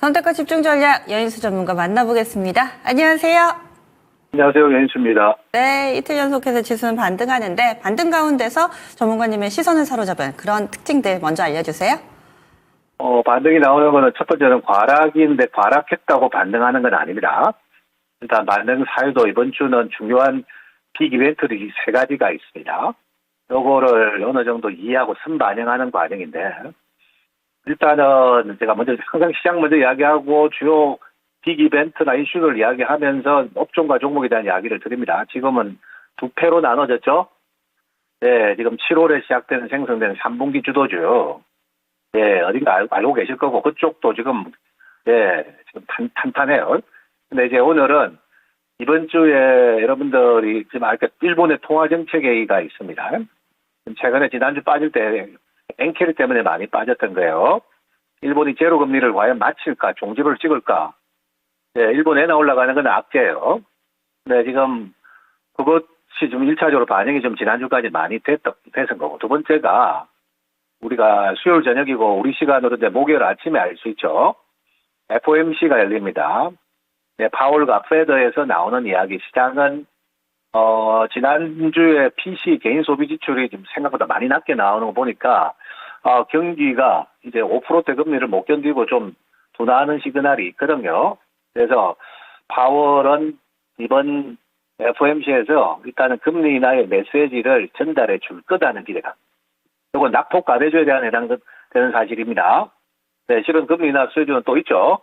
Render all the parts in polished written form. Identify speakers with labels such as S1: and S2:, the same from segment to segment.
S1: 선택과 집중 전략 여인수 전문가 만나보겠습니다. 안녕하세요.
S2: 안녕하세요. 연수입니다.
S1: 네, 이틀 연속해서 지수는 반등하는데 반등 가운데서 전문가님의 시선을 사로잡은 그런 특징들 먼저 알려주세요.
S2: 반등이 나오는 거는 첫 번째는 과락인데 과락했다고 반등하는 건 아닙니다. 일단 반등 사유도 이번 주는 중요한 빅 이벤트들이 세 가지가 있습니다. 요거를 어느 정도 이해하고 선반영하는 과정인데, 일단은 제가 먼저 항상 시장 먼저 이야기하고 주요 빅 이벤트나 이슈를 이야기하면서 업종과 종목에 대한 이야기를 드립니다. 지금은 두 패로 나눠졌죠. 네, 지금 7월에 시작되는 생성되는 3분기 주도주. 네, 어딘가 알고 계실 거고, 그쪽도 지금, 지금 탄탄해요. 근데 이제 오늘은 이번 주에 여러분들이 지금 일본의 통화정책회의가 있습니다. 최근에 지난주 빠질 때 엔케리 때문에 많이 빠졌던 거예요. 일본이 제로 금리를 과연 마칠까, 종지부를 찍을까. 일본 엔화 올라가는 건 악재예요. 근데 지금 그것이 좀 1차적으로 반영이 좀 지난주까지 많이 됐은 거고, 두 번째가 우리가 수요일 저녁이고 우리 시간으로 이제 목요일 아침에 알 수 있죠. FOMC가 열립니다. 네, 파월과 페더에서 나오는 이야기, 시장은 지난주에 PC 개인 소비 지출이 좀 생각보다 많이 낮게 나오는 거 보니까 경기가 이제 5%대 금리를 못 견디고 좀 둔화하는 시그널이 있거든요. 그래서 파월은 이번 FOMC에서 일단은 금리 인하의 메시지를 전달해 줄 거다는 기대감. 이건 낙폭 가대주에 대한 해당되는 사실입니다. 네, 실은 금리 인하 수요주는 또 있죠.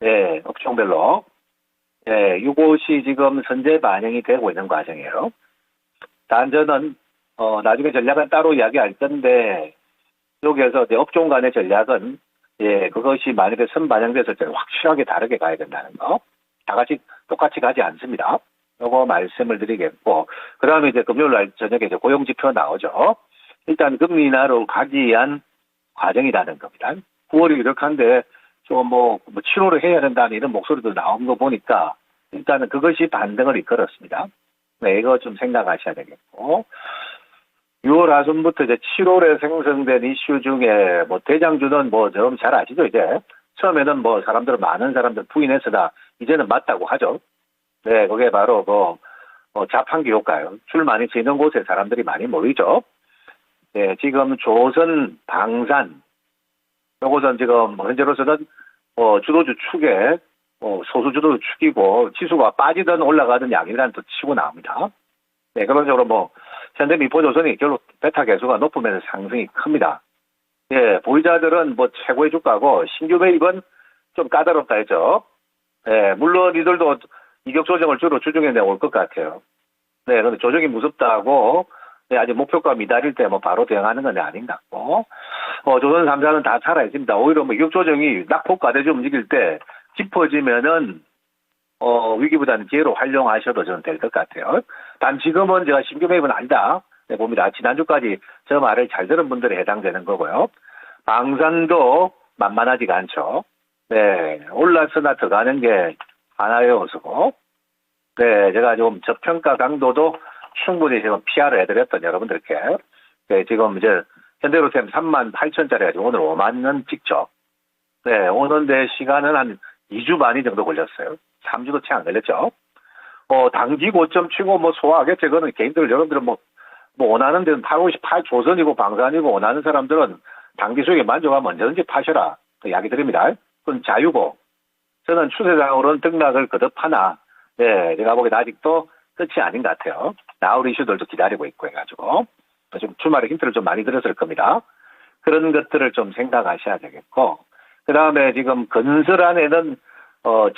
S2: 네, 업종별로. 네, 이것이 지금 선제 반영이 되고 있는 과정이에요. 단전은 나중에 전략은 따로 이야기할 건데, 여기에서 업종 간의 전략은 그것이 만약에 선반영됐을 때는 확실하게 다르게 가야 된다는 거. 다 같이 똑같이 가지 않습니다. 요거 말씀을 드리겠고, 그 다음에 이제 금요일 날 저녁에 이제 고용지표 나오죠. 일단 금리 인하로 가기 위한 과정이라는 겁니다. 9월이 이렇게한데 좀 7월에 해야 된다는 이런 목소리도 나온 거 보니까 일단은 그것이 반등을 이끌었습니다. 네, 이거 좀 생각하셔야 되겠고, 6월 하순부터 이제 7월에 생성된 이슈 중에 대장주는 좀 잘 아시죠? 이제 처음에는 많은 사람들 부인해서다 이제는 맞다고 하죠. 네, 그게 바로 자판기 효과예요. 줄 많이 치는 곳에 사람들이 많이 모이죠. 네, 지금 조선, 방산, 요것은 지금 현재로서는 주도주 축에 소수 주도주 축이고, 지수가 빠지든 올라가든 양이란 또 치고 나옵니다. 네, 그런 식으로 현대미포조선이 결국 베타 개수가 높으면서 상승이 큽니다. 예, 보유자들은 최고의 주가고, 신규 매입은 좀 까다롭다 했죠. 예, 물론 이들도 이격 조정을 주로 주중에 내올 것 같아요. 네, 근데 조정이 무섭다고, 아직 목표가 미달일 때 바로 대응하는 건 아닌 것 같고, 조선 3사는 다 살아있습니다. 오히려 이격 조정이 낙폭 가대주 움직일 때 짚어지면은, 위기보다는 기회로 활용하셔도 저는 될 것 같아요. 단 지금은 제가 신규 매입은 아니다. 네, 봅니다. 지난주까지 저 말을 잘 들은 분들이 해당되는 거고요. 방산도 만만하지가 않죠. 네, 올라서나 들어가는 게 하나의 요소고, 네, 제가 좀 저평가 강도도 충분히 지금 PR을 해드렸던 여러분들께, 네, 지금 이제 현대로템 38,000짜리 가지고 오늘 5만 원 찍죠. 네, 오는데 시간은 한 2주 반이 정도 걸렸어요. 3주도 채 안 걸렸죠. 단기 고점 치고 소화하겠죠. 그거는 개인들, 여러분들은 원하는 데는 858 조선이고 방산이고 원하는 사람들은 단기 수익에 만족하면 언제든지 파셔라. 그 이야기 드립니다. 그건 자유고, 저는 추세상으로는 등락을 거듭하나, 네, 제가 보기엔 아직도 끝이 아닌 것 같아요. 나올 이슈들도 기다리고 있고 해가지고, 좀 주말에 힌트를 좀 많이 드렸을 겁니다. 그런 것들을 좀 생각하셔야 되겠고, 그 다음에 지금 건설 안에는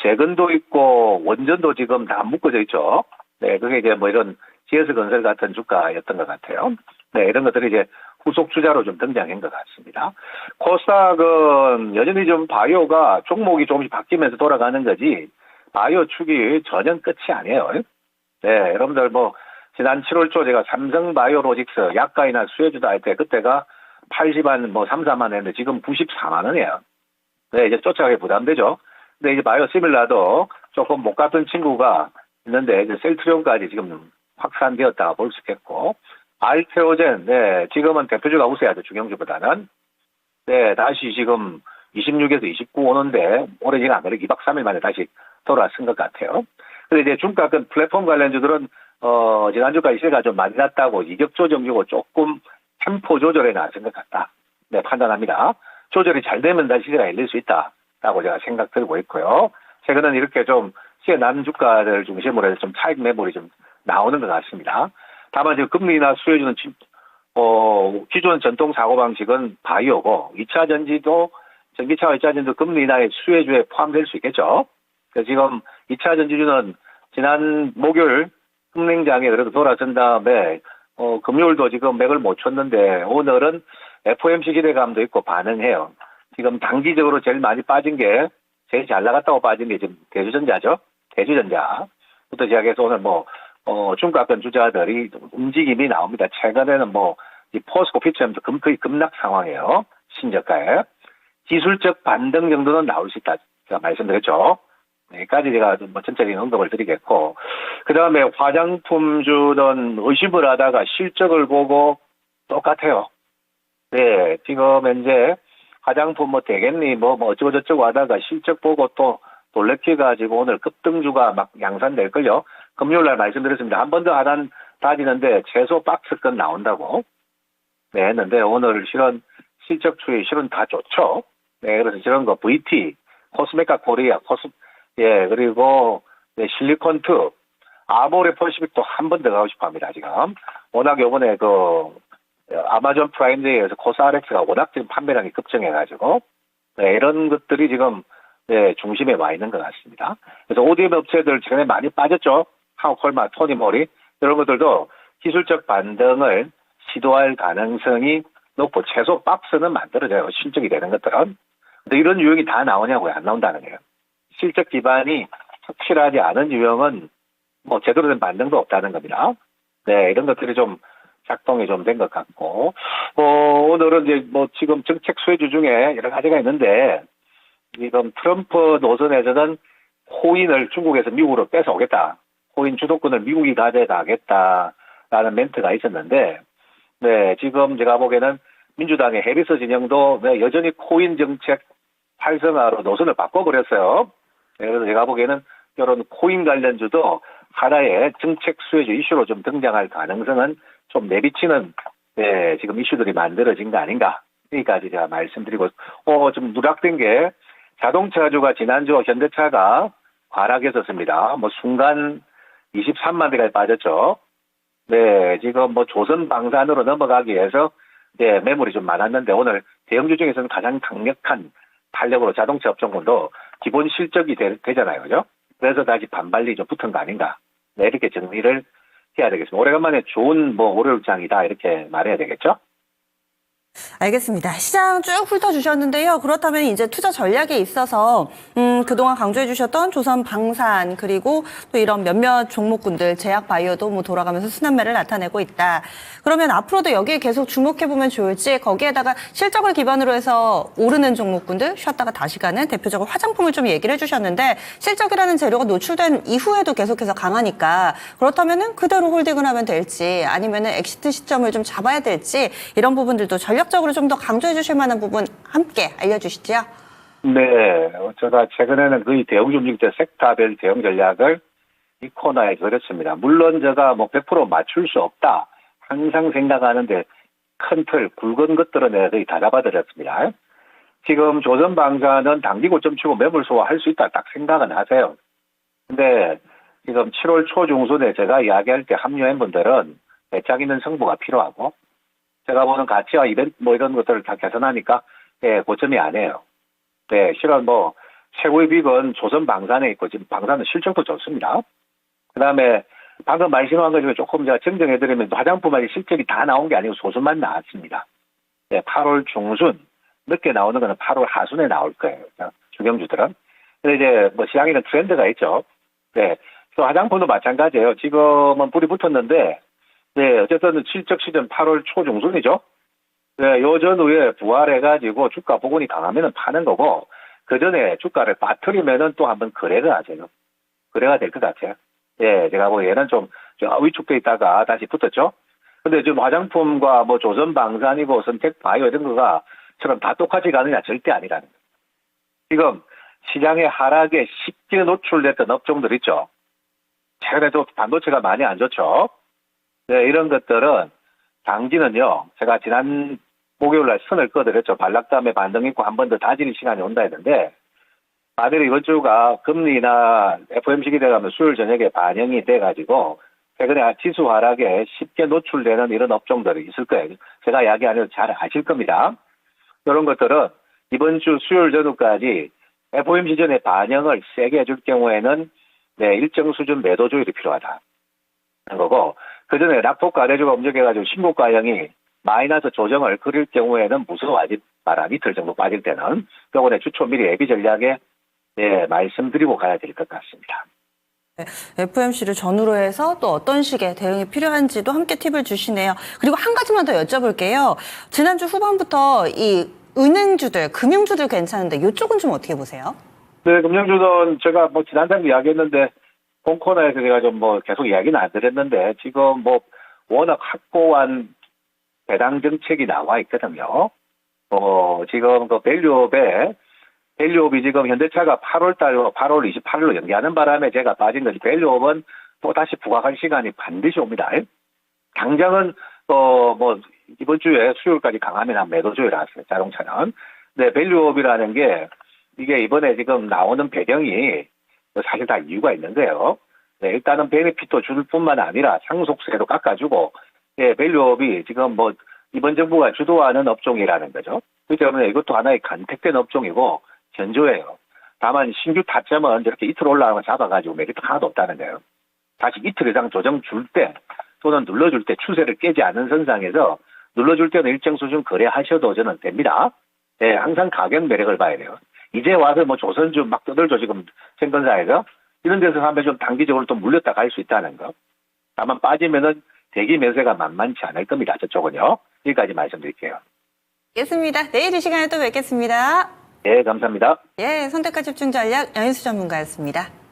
S2: 재건도 있고 원전도 지금 다 묶어져 있죠. 네, 그게 이제 이런 GS건설 같은 주가였던 것 같아요. 네, 이런 것들이 이제 후속 주자로 좀 등장한 것 같습니다. 코스닥은 여전히 좀 바이오가 종목이 조금씩 바뀌면서 돌아가는 거지, 바이오 축이 전혀 끝이 아니에요. 네, 여러분들 지난 7월 초 제가 삼성바이오로직스 약가이나 수혜주다 할 때 그때가 80만 3, 4만 했는데 지금 94만 원이에요. 네, 이제 쫓아가기 부담되죠. 근데 이제 바이오시밀라도 조금 못 갔던 친구가 있는데 이제 셀트리온까지 지금 확산되었다고 볼 수 있겠고, 알테오젠, 네, 지금은 대표주가 우세하죠, 중형주보다는. 네, 다시 지금 26에서 29 오는데 오래지가 안 걸려 2박 3일 만에 다시 돌아선 것 같아요. 근데 이제 중가권 플랫폼 관련주들은 지난주까지 시세가 좀 많이 났다고 이격 조정주고 조금 템포 조절에 나선 것 같다. 네, 판단합니다. 조절이 잘 되면 다시 시세가 열릴 수 있다라고 제가 생각 들고 있고요. 최근은 이렇게 좀 시세 난 주가들 중심으로 해서 좀 차익 매물이 좀 나오는 것 같습니다. 다만 지금 금리 인하 수혜주는 기존 전통 사고방식은 바이오고 2차 전지도 전기차와 2차 전지도 금리 인하의 수혜주에 포함될 수 있겠죠. 그래서 지금 2차 전지주는 지난 목요일 금냉장에 그래도 돌아선 다음에 금요일도 지금 맥을 못 쳤는데 오늘은 FOMC 기대감도 있고 반응해요. 지금 단기적으로 제일 많이 빠진 게 제일 잘 나갔다고 빠진 게 지금 대주전자죠. 대주전자부터 시작해서 오늘 중가권 주자들이 움직임이 나옵니다. 최근에는 이 포스코 피처엠도 거의 급락 상황이에요. 신저가에. 기술적 반등 정도는 나올 수 있다. 제가 말씀드렸죠. 여기까지 제가 전체적인 언급을 드리겠고, 그 다음에 화장품주는 의심을 하다가 실적을 보고 똑같아요. 네, 지금 현재 화장품 되겠니, 어쩌고저쩌고 하다가 실적 보고 또 놀래켜가지고 오늘 급등주가 막 양산될걸요. 금요일날 말씀드렸습니다. 한 번 더 하단 따지는데 최소 박스권 나온다고. 네, 했는데 오늘 실적 추이 실은 다 좋죠. 네, 그래서 저런 거 VT, 코스메카 코리아, 그리고 실리콘2, 아모레퍼시픽도 한 번 더 가고 싶어 합니다, 지금. 워낙 요번에 아마존 프라임데이에서 코스RX가 워낙 지금 판매량이 급증해가지고, 네, 이런 것들이 지금, 네, 중심에 와 있는 것 같습니다. 그래서 ODM 업체들 최근에 많이 빠졌죠. 하우콜마, 토니모리, 이런 것들도 기술적 반등을 시도할 가능성이 높고, 최소 박스는 만들어져요. 실적이 되는 것들은. 근데 이런 유형이 다 나오냐고요? 안 나온다는 거예요. 실적 기반이 확실하지 않은 유형은 제대로 된 반등도 없다는 겁니다. 네, 이런 것들이 좀 작동이 좀 된 것 같고, 오늘은 이제 지금 정책 수혜주 중에 여러 가지가 있는데, 지금 트럼프 노선에서는 코인을 중국에서 미국으로 뺏어오겠다. 코인 주도권을 미국이 가져가겠다라는 멘트가 있었는데, 네, 지금 제가 보기에는 민주당의 해리스 진영도 여전히 코인 정책 활성화로 노선을 바꿔버렸어요. 네, 그래서 제가 보기에는 이런 코인 관련주도 하나의 정책 수혜주 이슈로 좀 등장할 가능성은 좀 내비치는, 네, 지금 이슈들이 만들어진 거 아닌가. 여기까지 제가 말씀드리고, 좀 누락된 게 자동차주가 지난주 현대차가 과락했었습니다. 순간 23만 대가 빠졌죠. 네, 지금 조선 방산으로 넘어가기 위해서, 네, 매물이 좀 많았는데 오늘 대형주 중에서는 가장 강력한 탄력으로 자동차 업종군도 기본 실적이 되잖아요. 그죠? 그래서 다시 반발이 좀 붙은 거 아닌가. 네, 이렇게 정리를 해야 되겠습니다. 오래간만에 좋은 월요일장이다. 이렇게 말해야 되겠죠?
S1: 알겠습니다. 시장 쭉 훑어주셨는데요. 그렇다면 이제 투자 전략에 있어서 그동안 강조해 주셨던 조선 방산 그리고 또 이런 몇몇 종목군들 제약 바이오도 돌아가면서 순환매를 나타내고 있다. 그러면 앞으로도 여기에 계속 주목해 보면 좋을지 거기에다가 실적을 기반으로 해서 오르는 종목군들 쉬었다가 다시 가는 대표적으로 화장품을 좀 얘기를 해주셨는데 실적이라는 재료가 노출된 이후에도 계속해서 강하니까 그렇다면은 그대로 홀딩을 하면 될지 아니면은 엑시트 시점을 좀 잡아야 될지 이런 부분들도 전략적으로 좀 더 강조해 주실 만한 부분 함께 알려주시죠.
S2: 네, 제가 최근에는 거의 대형주 움직일 때 섹터별 대응 전략을 이 코너에 그렸습니다. 물론 제가 100% 맞출 수 없다. 항상 생각하는데 큰 틀, 굵은 것들은 내가 거의 다 잡아드렸습니다. 지금 조선방사는 단기 고점 치고 매물 소화할 수 있다 딱 생각은 하세요. 근데 지금 7월 초 중순에 제가 이야기할 때 합류한 분들은 배짱 있는 승부가 필요하고 제가 보는 가치와 이벤트 이런 것들을 다 개선하니까 네, 고점이 아니에요. 네, 실은 최고의 빅은 조선 방산에 있고 지금 방산은 실적도 좋습니다. 그다음에 방금 말씀한 것 중에 조금 제가 정정해드리면 화장품의 실적이 다 나온 게 아니고 소수만 나왔습니다. 네, 8월 중순 늦게 나오는 거는 8월 하순에 나올 거예요. 주경주들은. 근데 이제 시장에는 트렌드가 있죠. 네, 또 화장품도 마찬가지예요. 지금은 불이 붙었는데. 네, 어쨌든 실적 시즌 8월 초 중순이죠. 네, 요 전후에 부활해가지고 주가 보건이 강하면은 파는 거고, 그 전에 주가를 빠뜨리면은 또 한번 거래가 하세요. 거래가 될 것 같아요. 예, 제가 보기에는 좀 위축돼 있다가 다시 붙었죠. 근데 지금 화장품과 조선 방산이고 선택 바이오 이런 거가 처럼 다 똑같이 가느냐 절대 아니라는 거예요. 지금 시장의 하락에 쉽게 노출됐던 업종들 있죠. 최근에도 반도체가 많이 안 좋죠. 네, 이런 것들은 당진은요, 제가 지난 목요일 날 선을 꺼드렸죠. 반락담에 반등 있고 한 번 더 다지는 시간이 온다 했는데, 만일 이번 주가 금리나 FOMC 기대감면 수요일 저녁에 반영이 돼가지고, 최근에 지수 하락에 쉽게 노출되는 이런 업종들이 있을 거예요. 제가 이야기 안 해도 잘 아실 겁니다. 이런 것들은 이번 주 수요일 저녁까지 FOMC 전에 반영을 세게 해줄 경우에는 네, 일정 수준 매도 조율이 필요하다. 는 거고, 그 전에 낙폭 가래주가 움직여가지고 신고가형이 마이너스 조정을 그릴 경우에는 무서워 아직 말아 이틀 정도 빠질 때는 병원의 주초 미리 예비 전략에 네, 말씀드리고 가야 될 것 같습니다.
S1: FOMC를 전후로 해서 또 어떤 식의 대응이 필요한지도 함께 팁을 주시네요. 그리고 한 가지만 더 여쭤볼게요. 지난주 후반부터 이 은행주들, 금융주들 괜찮은데 이쪽은 좀 어떻게 보세요?
S2: 네, 금융주는 제가 뭐 지난달에 이야기했는데 본 코너에서 제가 좀 뭐 계속 이야기는 안 드렸는데 지금 뭐 워낙 확고한 배당 정책이 나와 있거든요. 지금 그 밸류업이 지금 현대차가 8월 28일로 연기하는 바람에 제가 빠진 거지. 밸류업은 또 다시 부각할 시간이 반드시 옵니다. 당장은 뭐 이번 주에 수요일까지 강하면 한 매도 조율 하세요. 자동차는. 근데 밸류업이라는 게 이게 이번에 지금 나오는 배경이 사실 다 이유가 있는데요. 네, 일단은 베네핏도 줄 뿐만 아니라 상속세도 깎아주고, 예, 밸류업이 지금 뭐 이번 정부가 주도하는 업종이라는 거죠. 그렇기 때문에 이것도 하나의 간택된 업종이고 견조해요. 다만 신규 타점은 이렇게 이틀 올라가는 거 잡아가지고 메리트 하나도 없다는 거예요. 다시 이틀 이상 조정 줄 때 또는 눌러줄 때 추세를 깨지 않은 선상에서 눌러줄 때는 일정 수준 거래하셔도 저는 됩니다. 네, 항상 가격 매력을 봐야 돼요. 이제 와서 뭐 조선주 막 떠들죠 지금 증권사에서. 이런 데서 하면 좀 단기적으로 또 물렸다 갈 수 있다는 거. 다만 빠지면은 대기 매세가 만만치 않을 겁니다. 저쪽은요. 여기까지 말씀드릴게요.
S1: 알겠습니다. 내일 이 시간에 또 뵙겠습니다.
S2: 네, 감사합니다.
S1: 예, 선택과 집중 전략 연수 전문가였습니다.